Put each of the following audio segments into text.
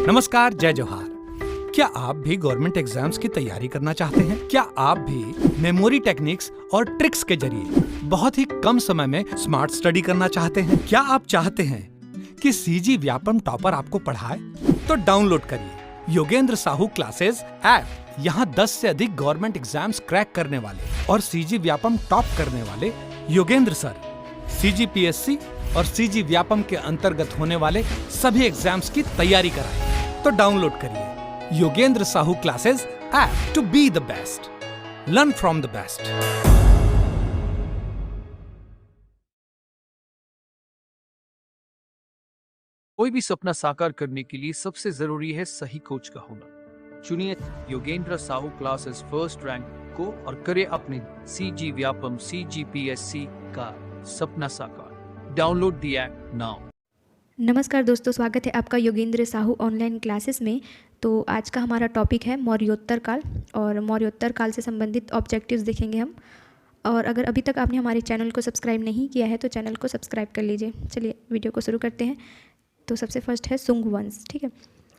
नमस्कार, जय जोहार। क्या आप भी गवर्नमेंट एग्जाम्स की तैयारी करना चाहते हैं? क्या आप भी मेमोरी टेक्निक्स और ट्रिक्स के जरिए बहुत ही कम समय में स्मार्ट स्टडी करना चाहते हैं? क्या आप चाहते हैं कि सीजी व्यापम टॉपर आपको पढ़ाए? तो डाउनलोड करिए योगेंद्र साहू क्लासेस ऐप। यहाँ 10 से अधिक गवर्नमेंट एग्जाम्स क्रैक करने वाले और सीजी व्यापम टॉप करने वाले योगेंद्र सर CGPSC और सीजी व्यापम के अंतर्गत होने वाले सभी एग्जाम्स की तैयारी कराएं। तो डाउनलोड करिए Yogendra Sahu classes app to be the best, learn from the best. कोई भी सपना साकार करने के लिए सबसे जरूरी है सही कोच का होना। चुनिए Yogendra Sahu classes first rank को और करे अपने सीजी व्यापम CGPSC का सपना साकार। Download the app now. नमस्कार दोस्तों, स्वागत है आपका योगेंद्र साहू ऑनलाइन क्लासेस में। तो आज का हमारा टॉपिक है मौर्योत्तर काल और मौर्योत्तर काल से संबंधित ऑब्जेक्टिव्स देखेंगे हम। और अगर अभी तक आपने हमारे चैनल को सब्सक्राइब नहीं किया है तो चैनल को सब्सक्राइब कर लीजिए। चलिए वीडियो को शुरू करते हैं। तो सबसे फर्स्ट है शुंग वंश। ठीक है,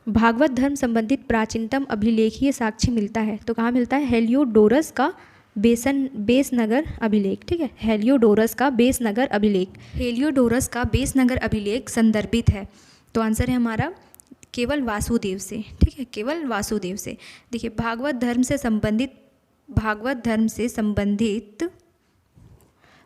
भागवत धर्म संबंधित प्राचीनतम अभिलेखीय साक्ष्य मिलता है तो कहाँ मिलता है? हेलियोडोरस का बेसनगर अभिलेख। ठीक है, हेलियोडोरस का बेसनगर अभिलेख। हेलियोडोरस का बेसनगर अभिलेख संदर्भित है तो आंसर है हमारा केवल वासुदेव से। ठीक है, केवल वासुदेव से। देखिए, भागवत धर्म से संबंधित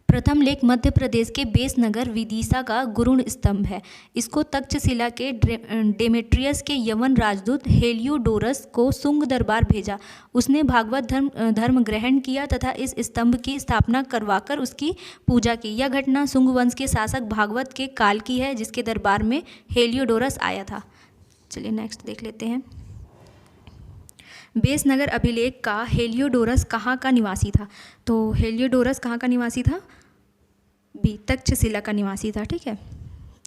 प्रथम लेख मध्य प्रदेश के बेसनगर विदिशा का गुरुण स्तंभ है। इसको तक्षशिला के डेमेट्रियस के यवन राजदूत हेलियोडोरस को शुंग दरबार भेजा। उसने भागवत धर्म ग्रहण किया तथा इस स्तंभ की स्थापना करवाकर उसकी पूजा की। यह घटना शुंग वंश के शासक भागवत के काल की है जिसके दरबार में हेलियोडोरस आया था। चलिए नेक्स्ट देख लेते हैं। बेसनगर अभिलेख का हेलियोडोरस कहाँ का निवासी था? तो हेलियोडोरस कहाँ का निवासी था? तक्षशिला का निवासी था। ठीक है,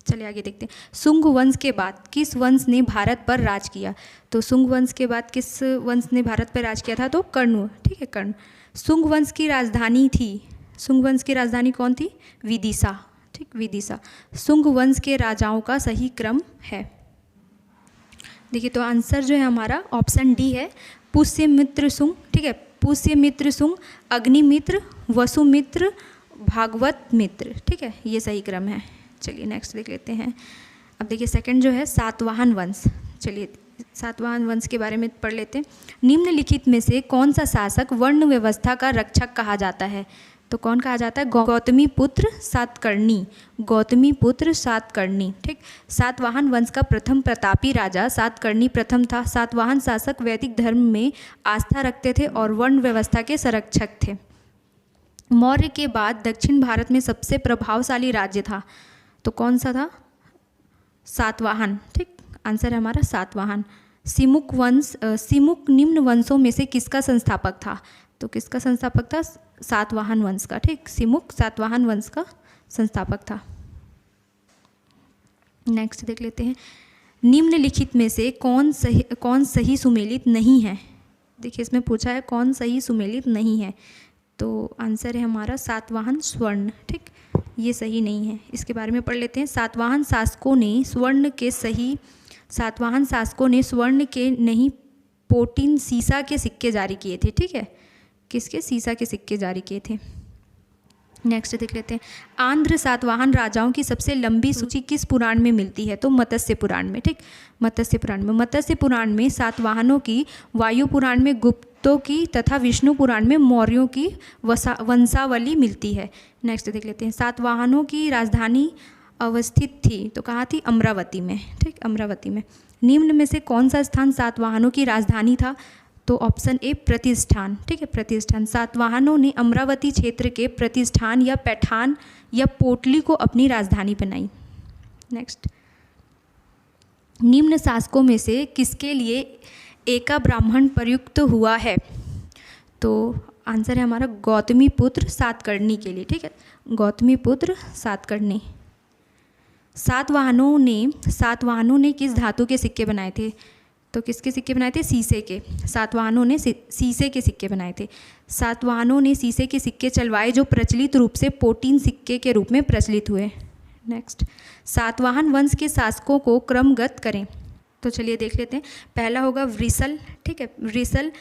चलिए आगे देखते हैं। शुंग वंश के बाद किस वंश ने भारत पर राज किया? तो शुंग वंश के बाद किस वंश ने भारत पर राज किया था? तो कर्ण। ठीक है, कर्ण। शुंग वंश की राजधानी कौन थी? विदिशा। ठीक, विदिशा शुंग वंश के राजाओं का सही क्रम है। देखिए, तो आंसर जो है हमारा ऑप्शन डी है, पुष्यमित्र शुंग। ठीक है, पुष्यमित्र शुंग, अग्निमित्र, वसुमित्र, भागवत मित्र। ठीक है, ये सही क्रम है। चलिए नेक्स्ट देख लेते हैं। अब देखिए सेकंड जो है सातवाहन वंश। चलिए सातवाहन वंश के बारे में पढ़ लेते हैं। निम्नलिखित में से कौन सा शासक वर्ण व्यवस्था का रक्षक कहा जाता है? तो कौन कहा जाता है? गौतमी पुत्र सातकर्णी। गौतमी पुत्र सातकर्णी। ठीक, सातवाहन वंश का प्रथम प्रतापी राजा सातकर्णी प्रथम था। सातवाहन शासक वैदिक धर्म में आस्था रखते थे और वर्ण व्यवस्था के संरक्षक थे। मौर्य के बाद दक्षिण भारत में सबसे प्रभावशाली राज्य था तो कौन सा था? सातवाहन। ठीक, आंसर है हमारा सातवाहन। सिमुक निम्न वंशों में से किसका संस्थापक था? तो किसका संस्थापक था? सातवाहन वंश का। ठीक, सिमुक सातवाहन वंश का संस्थापक था। नेक्स्ट देख लेते हैं। निम्नलिखित में से कौन सही सुमेलित नहीं है? देखिए, इसमें पूछा है कौन सही सुमेलित नहीं है तो आंसर है हमारा सातवाहन स्वर्ण। ठीक, ये सही नहीं है। इसके बारे में पढ़ लेते हैं। सातवाहन शासकों ने स्वर्ण के नहीं पोटिन सीसा के सिक्के जारी किए थे। ठीक है, किसके? सीसा के सिक्के जारी किए थे। नेक्स्ट देख लेते हैं। आंध्र सातवाहन राजाओं की सबसे लंबी सूची किस पुराण में मिलती है? तो मत्स्य पुराण में। ठीक, मत्स्य पुराण में सातवाहनों की, वायु पुराण में गुप्तों की तथा विष्णु पुराण में मौर्यों की वंशावली मिलती है। नेक्स्ट देख लेते हैं। सातवाहनों की राजधानी अवस्थित थी तो कहाँ थी? अमरावती में। ठीक, अमरावती में। निम्न में से कौन सा स्थान सातवाहनों की राजधानी था? तो ऑप्शन ए प्रतिष्ठान। ठीक है, प्रतिष्ठान। सातवाहनों ने अमरावती क्षेत्र के प्रतिष्ठान या पैठान या पोटली को अपनी राजधानी बनाई। नेक्स्ट, निम्न शासकों में से किसके लिए एका ब्राह्मण प्रयुक्त हुआ है? तो आंसर है हमारा गौतमी पुत्र सातकर्णी के लिए। ठीक है, गौतमी पुत्र सातकर्णी। सातवाहनों ने किस धातु के सिक्के बनाए थे? तो किसके सिक्के बनाए थे? शीशे के। सातवाहनों ने शीशे के सिक्के बनाए थे। सातवाहनों ने शीशे के सिक्के चलवाए जो प्रचलित रूप से पोटीन सिक्के के रूप में प्रचलित हुए। नेक्स्ट, सातवाहन वंश के शासकों को क्रमगत करें। तो चलिए देख लेते हैं। पहला होगा वृषल, ठीक है, वृषल,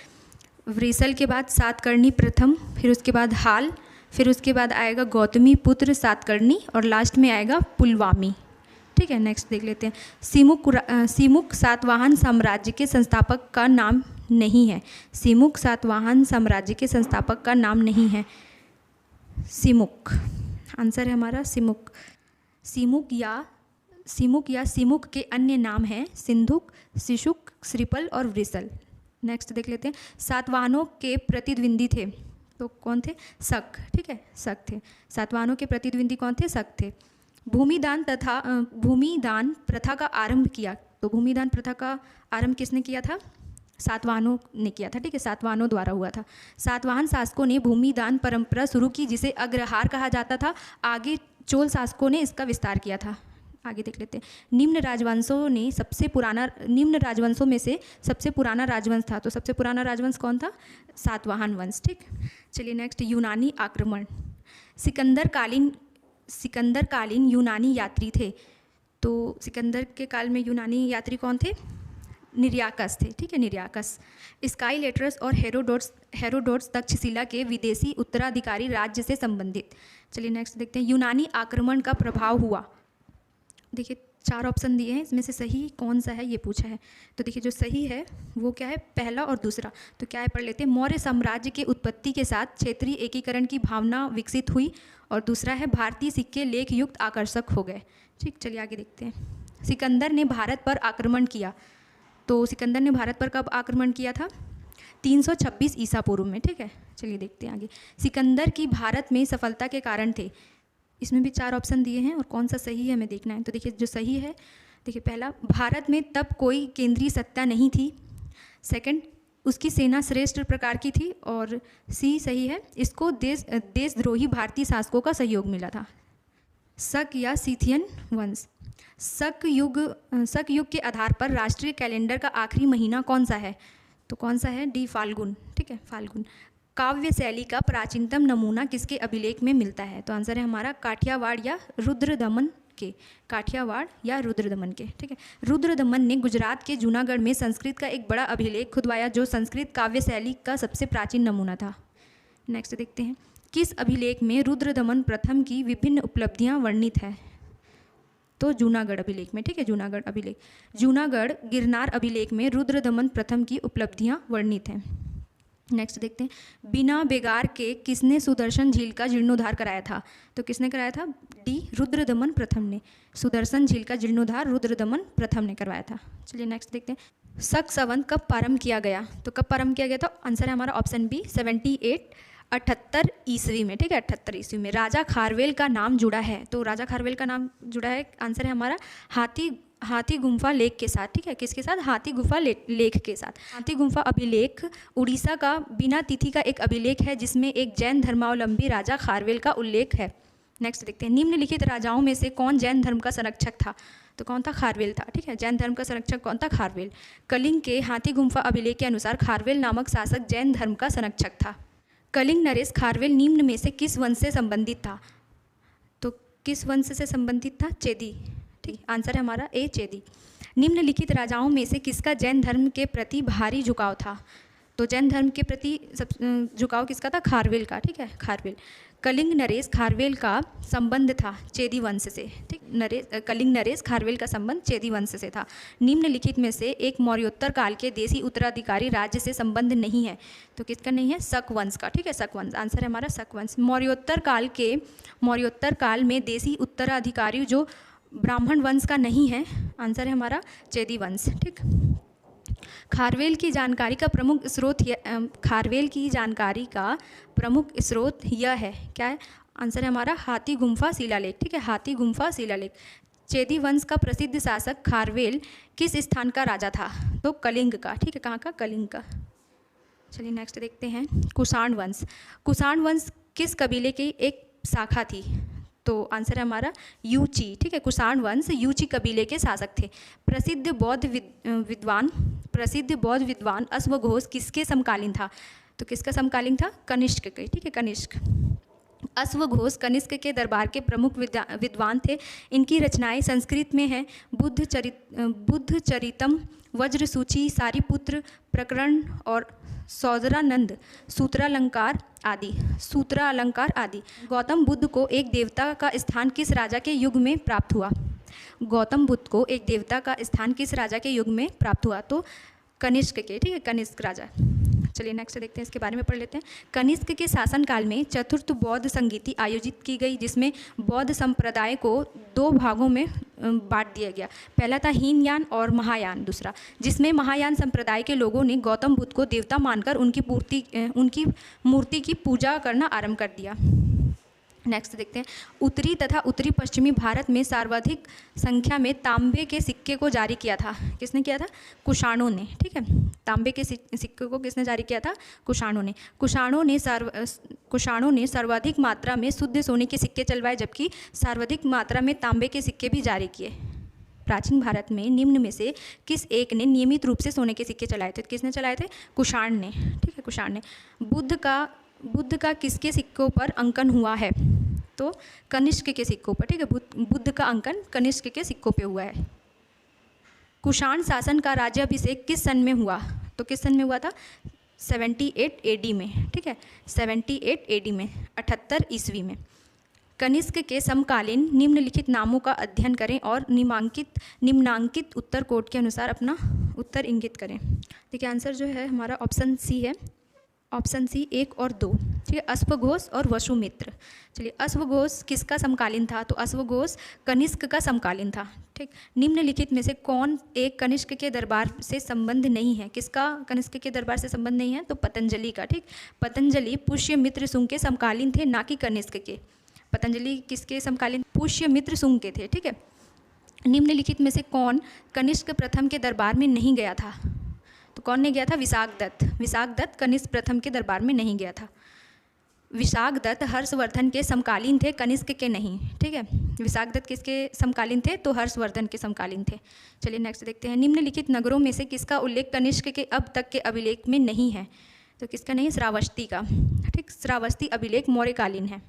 वृषल के बाद सातकर्णी प्रथम, फिर उसके बाद हाल, फिर उसके बाद आएगा गौतमी पुत्र सातकर्णी और लास्ट में आएगा पुलवामी, ठीक है। नेक्स्ट देख लेते हैं। सिमुक सातवाहन साम्राज्य के संस्थापक का नाम नहीं है। सिमुक सातवाहन साम्राज्य के संस्थापक का नाम नहीं है सिमुक। आंसर है हमारा सिमुक। सिमुक या सिमुक के अन्य नाम हैं सिंधुक, शिशुक, श्रीपल और वृषल। नेक्स्ट देख लेते हैं। सातवाहनों के प्रतिद्वंदी थे तो कौन थे? शक, ठीक है, शक थे। सातवाहनों के प्रतिद्वंदी कौन थे? शक थे। भूमिदान प्रथा का आरंभ किया, तो भूमिदान प्रथा का आरंभ किसने किया था? सातवाहनों ने किया था, ठीक है, सातवाहनों द्वारा हुआ था। सातवाहन शासकों ने भूमिदान परंपरा शुरू की जिसे अग्रहार कहा जाता था। आगे चोल शासकों ने इसका विस्तार किया था। आगे देख लेते हैं। निम्न राजवंशों में से सबसे पुराना राजवंश था, तो सबसे पुराना राजवंश कौन था? सातवाहन वंश, ठीक। चलिए नेक्स्ट, यूनानी आक्रमण। सिकंदर कालीन यूनानी यात्री थे, तो सिकंदर के काल में यूनानी यात्री कौन थे? निर्याकस थे, ठीक है, निर्याकस। स्काईलेटरस और हेरोडोट्स तक्षशिला के विदेशी उत्तराधिकारी राज्य से संबंधित। चलिए नेक्स्ट देखते हैं। यूनानी आक्रमण का प्रभाव हुआ। देखिए 4 ऑप्शन दिए हैं, इसमें से सही कौन सा है ये पूछा है। तो देखिए जो सही है वो क्या है? पहला और दूसरा। तो क्या है पढ़ लेते हैं। मौर्य साम्राज्य के उत्पत्ति के साथ क्षेत्रीय एकीकरण की भावना विकसित हुई, और दूसरा है भारतीय सिक्के लेख युक्त आकर्षक हो गए, ठीक। चलिए आगे देखते हैं। सिकंदर ने भारत पर आक्रमण किया, तो सिकंदर ने भारत पर कब आक्रमण किया था? 326 ईसा पूर्व में, ठीक है। चलिए देखते हैं आगे। सिकंदर की भारत में सफलता के कारण थे। इसमें भी 4 ऑप्शन दिए हैं और कौन सा सही है हमें देखना है। तो देखिए जो सही है, देखिए पहला, भारत में तब कोई केंद्रीय सत्ता नहीं थी। सेकंड, उसकी सेना श्रेष्ठ प्रकार की थी। और सी सही है, इसको देशद्रोही भारतीय शासकों का सहयोग मिला था। शक या सीथियन वंश। शक युग के आधार पर राष्ट्रीय कैलेंडर का आखिरी महीना कौन सा है? तो कौन सा है? डी, फाल्गुन, ठीक है, फाल्गुन। काव्य शैली का प्राचीनतम नमूना किसके अभिलेख में मिलता है? तो आंसर है हमारा काठियावाड़ या रुद्रदमन के। काठियावाड़ या रुद्रदमन के, ठीक है। रुद्रदमन ने गुजरात के जूनागढ़ में संस्कृत का एक बड़ा अभिलेख खुदवाया जो संस्कृत काव्य शैली का सबसे प्राचीन नमूना था। नेक्स्ट देखते हैं। किस अभिलेख में रुद्रदमन प्रथम की विभिन्न उपलब्धियां वर्णित है? तो जूनागढ़ अभिलेख में, ठीक है, जूनागढ़ अभिलेख। जूनागढ़ गिरनार अभिलेख में रुद्रदमन प्रथम की उपलब्धियां वर्णित हैं। नेक्स्ट देखते हैं। बिना बेगार के किसने सुदर्शन झील का जीर्णोद्धार कराया था? तो किसने कराया था? डी, रुद्रदमन प्रथम ने। सुदर्शन झील का जीर्णोद्धार रुद्रदमन प्रथम ने करवाया था। चलिए नेक्स्ट देखते हैं। शक संवत कब प्रारंभ किया गया? तो कब प्रारंभ किया गया था? आंसर है हमारा ऑप्शन बी, 78 ईस्वी में, ठीक है, 78 ईस्वी में। राजा खारवेल का नाम जुड़ा है, तो राजा खारवेल का नाम जुड़ा है, आंसर है हमारा हाथी गुम्फा लेख के साथ, ठीक है। किसके साथ? हाथी गुफा लेख के साथ। हाथी गुम्फा अभिलेख उड़ीसा का बिना तिथि का एक अभिलेख है जिसमें एक जैन धर्मावलंबी राजा खारवेल का उल्लेख है। नेक्स्ट देखते हैं। निम्नलिखित राजाओं में से कौन जैन धर्म का संरक्षक था? तो कौन था? खारवेल था, ठीक है, जैन धर्म का संरक्षक कौन था? खारवेल। कलिंग के हाथी गुम्फा अभिलेख के अनुसार खारवेल नामक शासक जैन धर्म का संरक्षक था। कलिंग नरेश खारवेल निम्न में से किस वंश से संबंधित था? तो किस वंश से संबंधित था? चेदी, ठीक, आंसर है हमारा ए, चेदी। निम्नलिखित राजाओं में से किसका जैन धर्म के प्रति भारी झुकाव था? तो जैन धर्म के प्रति झुकाव किसका था? खारवेल का, ठीक है, खारवेल। कलिंग नरेश खारवेल का संबंध था चेदी वंश से, ठीक। कलिंग नरेश खारवेल का संबंध चेदी वंश से था। निम्नलिखित में से एक मौर्योत्तर काल के देशी उत्तराधिकारी राज्य से संबंध नहीं है, तो किसका नहीं है? शक वंश का, ठीक है, शक वंश, आंसर है हमारा शक वंश। मौर्योत्तर काल में देशी उत्तराधिकारी जो ब्राह्मण वंश का नहीं है, आंसर है हमारा चेदी वंश, ठीक। खारवेल की जानकारी का प्रमुख स्रोत यह है, क्या है? आंसर है हमारा हाथी गुम्फा शिलालेख, ठीक है, हाथी गुम्फा शिलालेख। चेदी वंश का प्रसिद्ध शासक खारवेल किस स्थान का राजा था? तो कलिंग का, ठीक है, कहाँ का? कलिंग का। चलिए नेक्स्ट देखते हैं। कुषाण वंश। कुषाण वंश किस कबीले की एक शाखा थी? तो आंसर है हमारा यूची, ठीक है, कुषाण वंश यूची कबीले के शासक थे। प्रसिद्ध बौद्ध विद्वान अश्वघोष किसके समकालीन था? तो किसका समकालीन था? कनिष्क के, ठीक है, कनिष्क। अश्वघोष कनिष्क के दरबार के प्रमुख विद्वान थे। इनकी रचनाएं संस्कृत में हैं। बुद्ध चरितम, वज्रसूची, सारिपुत्र प्रकरण और सौदरानंद सूत्रालंकार आदि। गौतम बुद्ध को एक देवता का स्थान किस राजा के युग में प्राप्त हुआ? गौतम बुद्ध को एक देवता का स्थान किस राजा के युग में प्राप्त हुआ? तो कनिष्क के, ठीक है, कनिष्क राजा। चलिए नेक्स्ट देखते हैं, इसके बारे में पढ़ लेते हैं। कनिष्क के शासनकाल में चतुर्थ बौद्ध संगीति आयोजित की गई, जिसमें बौद्ध संप्रदाय को 2 भागों में बांट दिया गया। पहला था हीनयान और महायान दूसरा, जिसमें महायान संप्रदाय के लोगों ने गौतम बुद्ध को देवता मानकर उनकी मूर्ति की पूजा करना आरंभ कर दिया। नेक्स्ट देखते हैं। उत्तरी तथा उत्तरी पश्चिमी भारत में सर्वाधिक संख्या में तांबे के सिक्के को जारी किया था। किसने किया था? कुषाणों ने, ठीक है। तांबे के सिक्के को किसने जारी किया था? कुषाणों ने। कुषाणों ने सर्वाधिक मात्रा में शुद्ध सोने के सिक्के चलवाए, जबकि सर्वाधिक मात्रा में तांबे के सिक्के भी जारी किए। प्राचीन भारत में निम्न में से किस एक ने नियमित रूप से सोने के सिक्के चलाए थे? किसने चलाए थे? कुषाण ने, ठीक है, कुषाण ने। बुद्ध का किसके सिक्कों पर अंकन हुआ है? तो कनिष्क के सिक्कों पर, ठीक है। बुद्ध का अंकन कनिष्क के सिक्कों पे हुआ है। कुषाण शासन का राज्याभिषेक किस सन में हुआ? तो किस सन में हुआ था? 78 AD में, ठीक है, 78 AD में, 78 ईस्वी में। कनिष्क के समकालीन निम्नलिखित नामों का अध्ययन करें और निम्नांकित उत्तर कोड के अनुसार अपना उत्तर इंगित करें। देखिए आंसर जो है हमारा ऑप्शन सी है, ऑप्शन सी 1 और 2, ठीक है, अश्वघोष और वसुमित्र। चलिए अश्वघोष किसका समकालीन था? तो अश्वघोष कनिष्क का समकालीन था, ठीक। निम्नलिखित में से कौन एक कनिष्क के दरबार से संबंध नहीं है? किसका कनिष्क के दरबार से संबंध नहीं है? तो पतंजलि का, ठीक। पतंजलि पुष्यमित्र शुंग के समकालीन थे, ना कि कनिष्क के। पतंजलि किसके समकालीन? पुष्यमित्र शुंग के थे, ठीक है। निम्नलिखित में से कौन कनिष्क प्रथम के दरबार में नहीं गया था? तो कौन नहीं गया था? विशाखदत्त कनिष्क प्रथम के दरबार में नहीं गया था। विशाखदत्त हर्षवर्धन के समकालीन थे, कनिष्क के नहीं, ठीक है। विशाखदत्त किसके समकालीन थे? तो हर्षवर्धन के समकालीन थे। चलिए नेक्स्ट देखते हैं। निम्नलिखित नगरों में से किसका उल्लेख कनिष्क के अब तक के अभिलेख में नहीं है? तो किसका नहीं है? श्रावस्ती का, ठीक। श्रावस्ती अभिलेख मौर्यकालीन है।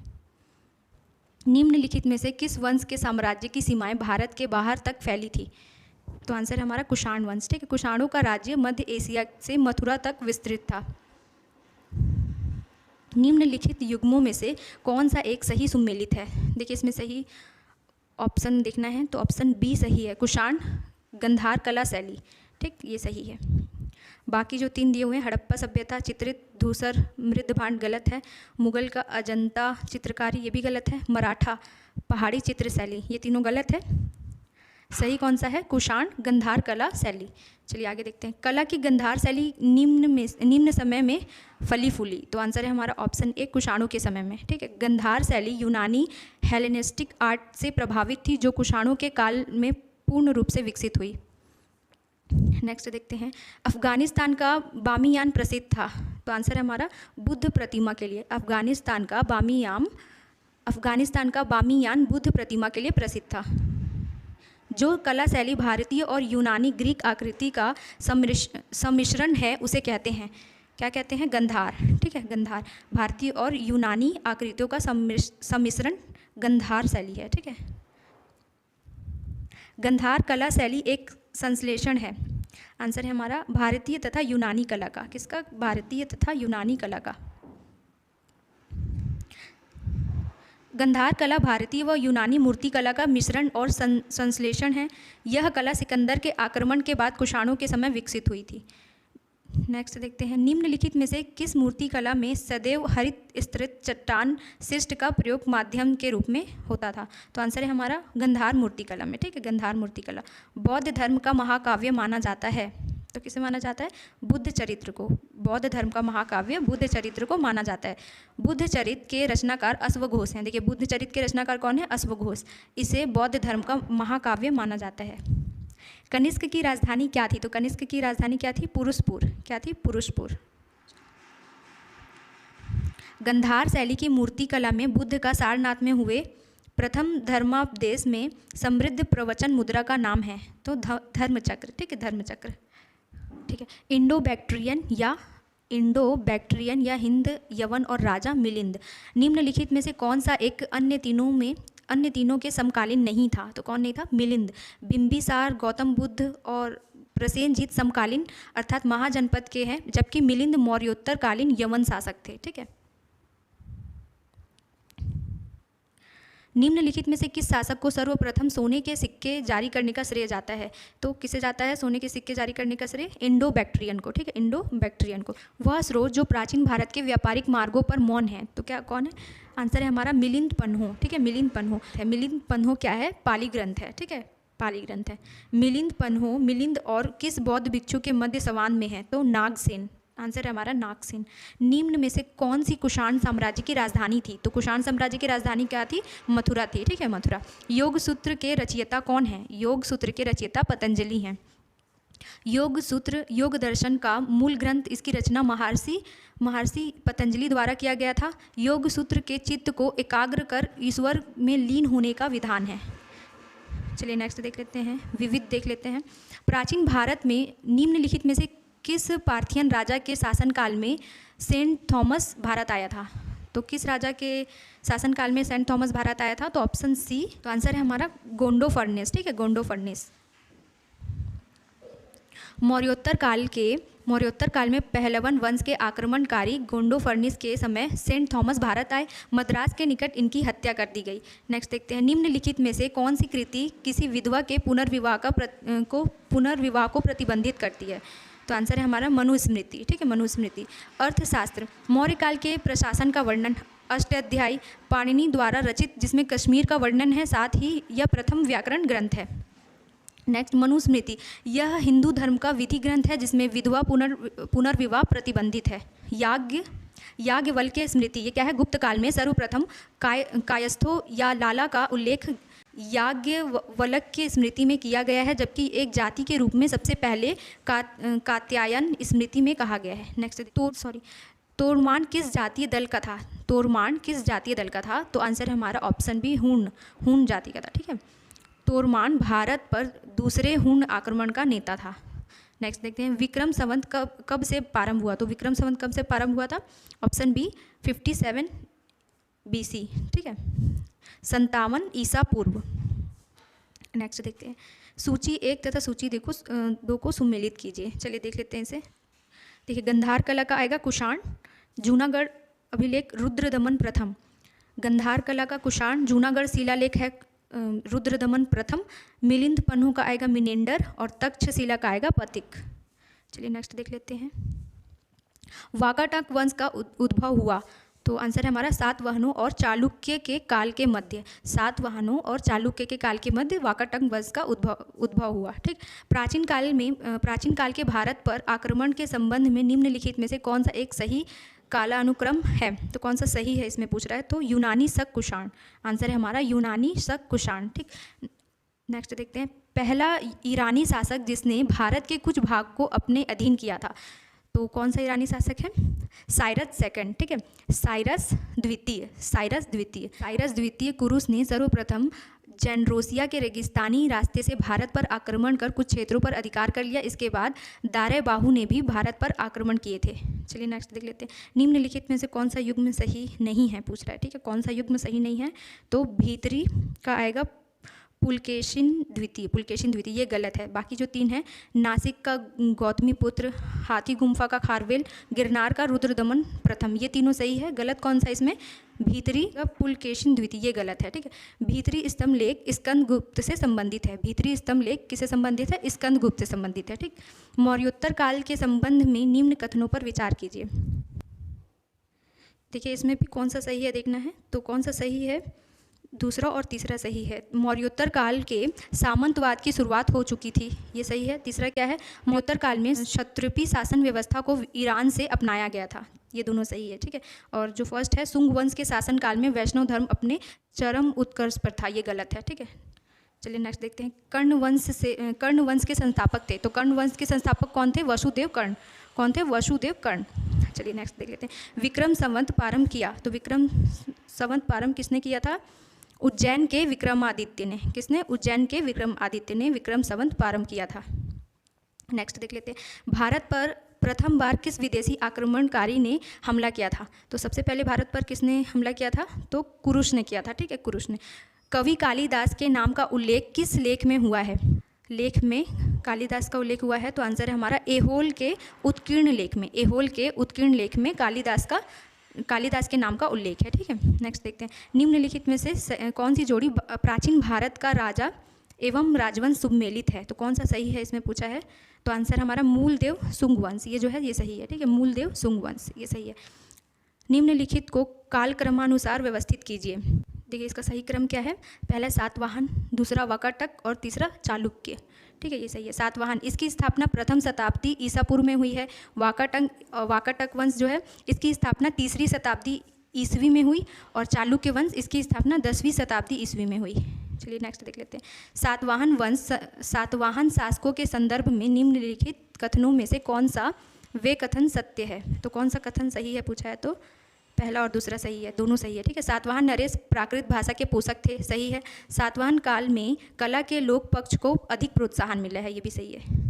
निम्नलिखित में से किस वंश के साम्राज्य की सीमाएं भारत के बाहर तक फैली थी? तो आंसर हमारा कुषाण वंश, ठीक है। कुषाणों का राज्य मध्य एशिया से मथुरा तक विस्तृत था। निम्नलिखित युग्मों में से कौन सा एक सही सुमेलित है? देखिए इसमें सही ऑप्शन देखना है, तो ऑप्शन बी सही है, कुषाण गंधार कला शैली, ठीक, ये सही है। बाकी जो 3 दिए हुए हैं, हड़प्पा सभ्यता, चित्रित धूसर मृदभांड गलत है। मुगल का अजंता चित्रकारी, ये भी गलत है। मराठा पहाड़ी चित्र शैली, ये तीनों गलत है। सही कौन सा है? कुषाण गंधार कला शैली। चलिए आगे देखते हैं। कला की गंधार शैली निम्न समय में फली फूली, तो आंसर है हमारा ऑप्शन ए, कुषाणों के समय में, ठीक है। गंधार शैली यूनानी हेलेनिस्टिक आर्ट से प्रभावित थी, जो कुषाणों के काल में पूर्ण रूप से विकसित हुई। नेक्स्ट देखते हैं। अफगानिस्तान का बामियान प्रसिद्ध था, तो आंसर है हमारा बुद्ध प्रतिमा के लिए। अफगानिस्तान का बामियान बुद्ध प्रतिमा के लिए प्रसिद्ध था। जो कला शैली भारतीय और यूनानी ग्रीक आकृति का सम्मिश्रण है उसे कहते हैं, क्या कहते हैं? गंधार, ठीक है, गंधार। भारतीय और यूनानी आकृतियों का सम्मिश्रण गंधार शैली है, ठीक है। गंधार कला शैली एक संश्लेषण है। आंसर है हमारा भारतीय तथा यूनानी कला का। किसका? भारतीय तथा यूनानी कला का। गंधार कला भारतीय व यूनानी मूर्ति कला का मिश्रण और संश्लेषण है। यह कला सिकंदर के आक्रमण के बाद कुषाणों के समय विकसित हुई थी। नेक्स्ट देखते हैं। निम्नलिखित में से किस मूर्ति कला में सदैव हरित स्तरित चट्टान शिष्ट का प्रयोग माध्यम के रूप में होता था? तो आंसर है हमारा गंधार मूर्ति कला में, ठीक है, गंधार मूर्ति कला। बौद्ध धर्म का महाकाव्य माना जाता है, तो किसे माना जाता है? बुद्ध चरित्र को। बौद्ध धर्म का महाकाव्य बुद्ध चरित्र को माना जाता है। बुद्ध चरित्र के रचनाकार अश्वघोष हैं। देखिए बुद्ध चरित्र के रचनाकार कौन है? अश्वघोष। इसे बौद्ध धर्म का महाकाव्य माना जाता है। कनिष्क की राजधानी क्या थी? तो कनिष्क की राजधानी क्या थी? पुरुषपुर। क्या थी? पुरुषपुर। गंधार शैली की मूर्ति कला में बुद्ध का सारनाथ में हुए प्रथम धर्मापदेश में समृद्ध प्रवचन मुद्रा का नाम है, तो धर्मचक्र, ठीक है, धर्मचक्र, ठीक है। इंडो बैक्ट्रियन या इंडो बैक्ट्रियन या हिंद, यवन और राजा मिलिंद। निम्नलिखित में से कौन सा एक अन्य तीनों के समकालीन नहीं था? तो कौन नहीं था? मिलिंद। बिंबिसार, गौतम बुद्ध और प्रसेनजीत समकालीन अर्थात महाजनपद के हैं, जबकि मिलिंद मौर्योत्तरकालीन यवन शासक थे। ठीक है। निम्नलिखित में से किस शासक को सर्वप्रथम सोने के सिक्के जारी करने का श्रेय जाता है? तो किसे जाता है सोने के सिक्के जारी करने का श्रेय? इंडो बैक्ट्रियन को। ठीक है, इंडो बैक्ट्रियन को। वह स्रोत जो प्राचीन भारत के व्यापारिक मार्गों पर मौन है, तो क्या कौन है? आंसर है हमारा मिलिंद पन्हो। ठीक है, मिलिंद पन्हो है। मिलिंद पन्हो क्या है? पाली ग्रंथ है। ठीक है, पाली ग्रंथ है। मिलिंद पन्हो मिलिंद और किस बौद्ध भिक्षु के मध्य संवाद में है? तो नागसेन। आंसर है हमारा नागसेन। निम्न में से कौन सी कुषाण साम्राज्य की राजधानी थी? तो कुषाण साम्राज्य की राजधानी क्या थी? मथुरा थी। ठीक है, मथुरा। योग सूत्र के रचयिता कौन है? योग सूत्र के रचयिता पतंजलि हैं। योग सूत्र योग दर्शन का मूल ग्रंथ, इसकी रचना महर्षि पतंजलि द्वारा किया गया था। योग सूत्र के चित्त को एकाग्र कर ईश्वर में लीन होने का विधान है। चलिए नेक्स्ट देख लेते हैं, विविध देख लेते हैं। प्राचीन भारत में निम्नलिखित में से किस पार्थियन राजा के शासनकाल में सेंट थॉमस भारत आया था? तो किस राजा के शासनकाल में सेंट थॉमस भारत आया था? तो ऑप्शन सी। तो आंसर है हमारा गोंडो फर्नेस। ठीक है, गोंडो फर्नेस। मौर्योत्तर काल में पहलवन वंश के आक्रमणकारी गोंडो फर्नेस के समय सेंट थॉमस भारत आए। मद्रास के निकट इनकी हत्या कर दी गई। नेक्स्ट देखते हैं, निम्नलिखित में से कौन सी कृति किसी विधवा के पुनर्विवाह को प्रतिबंधित करती है? तो आंसर है हमारा मनुस्मृति। ठीक है, मनुस्मृति। अर्थशास्त्र मौर्य काल के प्रशासन का वर्णन, अष्टाध्यायी पाणिनि द्वारा रचित, जिसमें कश्मीर का वर्णन है, साथ ही यह प्रथम व्याकरण ग्रंथ है। नेक्स्ट मनुस्मृति, यह हिंदू धर्म का विधि ग्रंथ है जिसमें विधवा पुनर्विवाह प्रतिबंधित है। याज्ञवल्क्य स्मृति, ये क्या है? गुप्त काल में सर्वप्रथम कायस्थों या लाला का उल्लेख याज्ञवल्क्य स्मृति में किया गया है, जबकि एक जाति के रूप में सबसे पहले कात्यायन स्मृति में कहा गया है। नेक्स्ट तोरमान किस जातीय दल का था? तोरमान किस जातीय दल का था? तो आंसर है हमारा ऑप्शन बी, हूण जाति का था। ठीक है, तोरमान भारत पर दूसरे हूण आक्रमण का नेता था। नेक्स्ट देखते हैं, विक्रम संवत कब से प्रारंभ हुआ? तो विक्रम संवत कब से प्रारंभ हुआ था? Option B 57 BC। ठीक है, 57 ईसा पूर्व। नेक्स्ट देखते हैं, सूची 1 तथा सूची 2 को सुमेलित कीजिए। चलिए देख लेते हैं इसे। देखिए, गंधार कला का आएगा कुषाण, जूनागढ़ अभिलेख रुद्रदमन प्रथम। गंधार कला का कुषाण, जूनागढ़ शिलालेख है रुद्रदमन प्रथम। मिलिंद पन्हो का आएगा मिनेंडर और तक्षशिला का आएगा पथिक। चलिए नेक्स्ट देख लेते हैं, वाकाटक वंश का उद्भव हुआ? तो आंसर है हमारा सातवाहनों और चालुक्य के काल के मध्य। सातवाहनों और चालुक्य के काल के मध्य वाकाटक वंश का उद्भव हुआ। ठीक, प्राचीन काल के भारत पर आक्रमण के संबंध में निम्नलिखित में से कौन सा एक सही कालानुक्रम है? तो कौन सा सही है इसमें पूछ रहा है? तो यूनानी शक कुषाण। आंसर है हमारा यूनानी शक कुषाण। ठीक, नेक्स्ट देखते हैं, पहला ईरानी शासक जिसने भारत के कुछ भाग को अपने अधीन किया था? तो कौन सा ईरानी शासक है? Cyrus second. ठीक है, साइरस द्वितीय कुरुस ने सर्वप्रथम जेनरोसिया के रेगिस्तानी रास्ते से भारत पर आक्रमण कर कुछ क्षेत्रों पर अधिकार कर लिया। इसके बाद दारेबाहु ने भी भारत पर आक्रमण किए थे। चलिए नेक्स्ट देख लेते हैं, निम्नलिखित में से कौन सा युग्म सही नहीं है पूछ रहा है। ठीक है, कौन सा युग्म सही नहीं है? तो भीतरी का आएगा पुलकेशिन द्वितीय, ये गलत है। बाकी जो 3 हैं, नासिक का गौतमी पुत्र, हाथी गुम्फा का खारवेल, गिरनार का रुद्रदमन प्रथम, ये तीनों सही है। गलत कौन सा इसमें? भीतरी का पुलकेशिन द्वितीय, ये गलत है। ठीक है, भीतरी स्तंभ लेख स्कंदगुप्त से संबंधित है। भीतरी स्तंभ लेख किससे संबंधित है? स्कंदगुप्त से संबंधित है। ठीक, मौर्योत्तर काल के संबंध में निम्न कथनों पर विचार कीजिए। देखिए, इसमें भी कौन सा सही है देखना है। तो कौन सा सही है? दूसरा और तीसरा सही है। मौर्योत्तर काल के सामंतवाद की शुरुआत हो चुकी थी, ये सही है। तीसरा क्या है? मौर्योत्तर काल में क्षत्रिपी शासन व्यवस्था को ईरान से अपनाया गया था, ये दोनों सही है। ठीक है, और जो फर्स्ट है, शुंग वंश के शासन काल में वैष्णव धर्म अपने चरम उत्कर्ष पर था, ये गलत है। ठीक है, चलिए नेक्स्ट देखते हैं, कर्ण वंश के संस्थापक थे। तो कर्ण वंश के संस्थापक कौन थे? वसुदेव कर्ण। कौन थे? वसुदेव कर्ण। चलिए नेक्स्ट देख लेते हैं, विक्रम संवत प्रारंभ किया। तो विक्रम संवत प्रारंभ किसने किया था? उज्जैन के विक्रमादित्य ने। किसने? उज्जैन के विक्रमादित्य ने विक्रम संवत प्रारंभ किया था। नेक्स्ट देख लेते हैं, भारत पर प्रथम बार किस विदेशी आक्रमणकारी ने हमला किया था? तो सबसे पहले भारत पर किसने हमला किया था? तो कुरुश ने किया था, ठीक है, कुरुश ने। कवि कालिदास के नाम का उल्लेख किस लेख में हुआ है? लेख में कालिदास का उल्लेख हुआ है, तो आंसर है हमारा एहोल के उत्कीर्ण लेख में। एहोल के उत्कीर्ण लेख में कालिदास के नाम का उल्लेख है, ठीक है। नेक्स्ट देखते हैं, निम्नलिखित में से कौन सी जोड़ी प्राचीन भारत का राजा एवं राजवंश सुमेलित है? तो कौन सा सही है इसमें पूछा है, तो आंसर हमारा मूलदेव सुंग वंश, ये जो है ये सही है, ठीक है, मूलदेव सुंग वंश, ये सही है। निम्नलिखित को कालक्रमानुसार व्यवस्थित कीजिए। देखिए इसका सही क्रम क्या है, पहला सातवाहन, दूसरा वाकाटक और तीसरा चालुक्य, ठीक है, ये सही है। सातवाहन, इसकी स्थापना प्रथम शताब्दी ईसा पूर्व में हुई है। वाकाटक वंश जो है इसकी स्थापना 3री शताब्दी ईस्वी में हुई, और चालुक्य वंश इसकी स्थापना 10वीं शताब्दी ईस्वी में हुई। चलिए नेक्स्ट देख लेते हैं। सातवाहन वंश सातवाहन शासकों के संदर्भ में निम्नलिखित कथनों में से कौन सा वे कथन सत्य है? तो कौन सा कथन सही है पूछा है, तो पहला और दूसरा सही है, दोनों सही है, ठीक है। सातवाहन नरेश प्राकृत भाषा के पोषक थे, सही है। सातवाहन काल में कला के लोक पक्ष को अधिक प्रोत्साहन मिला है, ये भी सही है।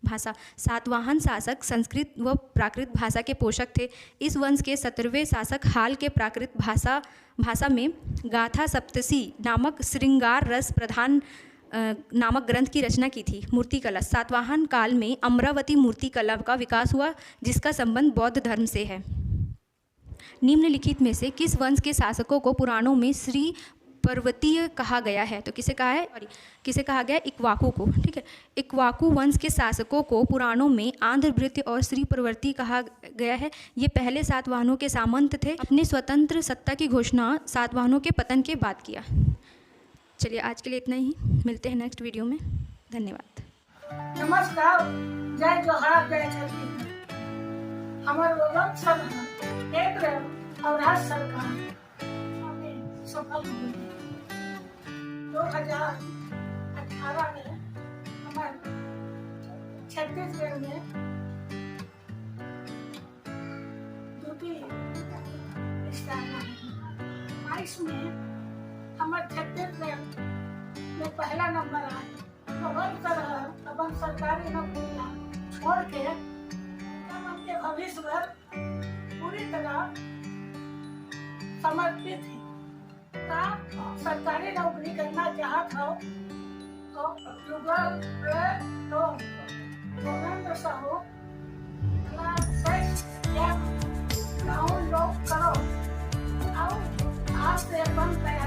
भाषा, सातवाहन शासक संस्कृत व प्राकृत भाषा के पोषक थे। इस वंश के 17वें शासक हाल के प्राकृत भाषा में गाथा सप्तशी नामक श्रृंगार रस प्रधान नामक ग्रंथ की रचना की थी। मूर्ति कला, सातवाहन काल में अमरावती मूर्ति कला का विकास हुआ, जिसका संबंध बौद्ध धर्म से है। निम्नलिखित में से किस वंश के शासकों को पुराणों में श्री पर्वतीय कहा गया है? तो किसे कहा है, किसे कहा गया है? इक्वाकू को, ठीक है। इक्वाकू वंश के शासकों को पुराणों में आंध्रभृत्य और श्री पर्वती कहा गया है। ये पहले सातवाहनों के सामंत थे। अपने स्वतंत्र सत्ता की घोषणा सातवाहनों के पतन के बाद किया। चलिए आज के लिए इतना ही, मिलते हैं नेक्स्ट वीडियो में, धन्यवाद। नमस्कार, जय जोहार, जय छत्तीसगढ़। हमारे लोग सब एक और राज्य सरकार हमें सफल हुई। 2018 में हमारे छत्तीसगढ़ में ड्यूटी स्थापना हुई। इसमें हमारे छत्तीसगढ़ में पहला नंबर आया। तो हर तरह अपन सरकारी नौकरियां छोड़ के अपने भविष्य पर पूरी तरह समर्पित है। सरकारी नौकरी करना चाहता हो तो गूगल पे तो गोविंद साहू डाउनलोड करो और आज से अपन तैयार